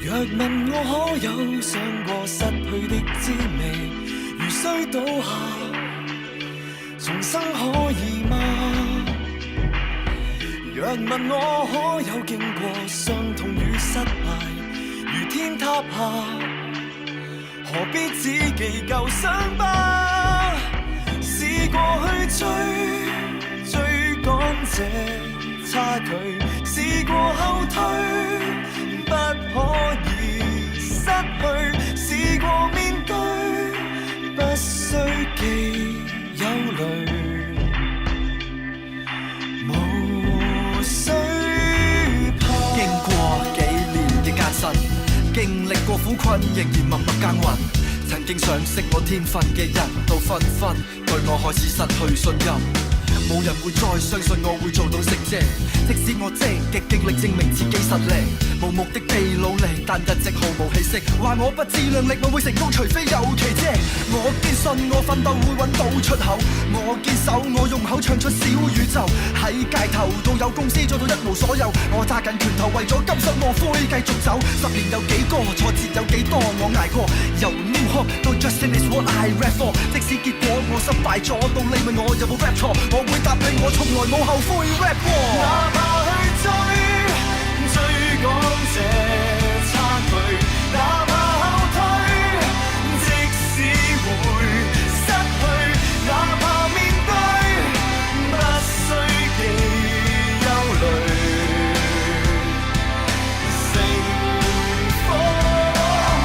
若問我可有想過失去的滋味，如需倒下，重生可以嗎？若問我可有經過傷痛與失敗，如天塌下，何必只記舊傷疤？試過去追趕這差距，試過後退。不可以失去，試過面對，不需記憂慮，無需怕。經過幾年嘅艱辛，經歷過苦困，仍然默默耕耘。曾經賞識我天分嘅人都紛紛對我開始失去信任。冇人會再相信我會做到成績，即使我積極經歷證明自己實力，無目的地努力，但一直毫無氣息。話我不自量力，我會成功，除非有奇蹟。我堅信我奮鬥會揾到出口，我堅守我用口唱出小宇宙。喺街頭到有公司做到一無所有，我揸緊拳頭為咗今生無悔繼續走。10年有幾個挫折有幾多我捱過，由 New Hop 到 Justin is what I rap for。即使結果我失敗咗，到你問我有冇 rap 錯，我會答你我從來冇後悔 rap 過。哪怕去追趕這差距，哪怕後退，即使會失去，哪怕面對，不需記憂慮。成功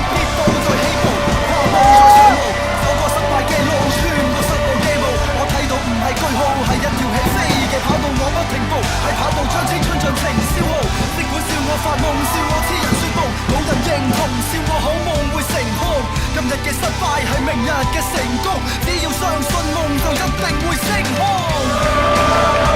跌倒再起步，跨步再上路，走過失敗嘅路，穿過失望嘅路。我睇到唔係句號，係一條起飛嘅跑道，我不停步，喺跑道將青春盡情消耗。儘管笑我發夢，笑我痴人說夢，冇人認同，笑我好夢會成空。今日嘅失敗係明日嘅成功，只要相信夢就一定會成功。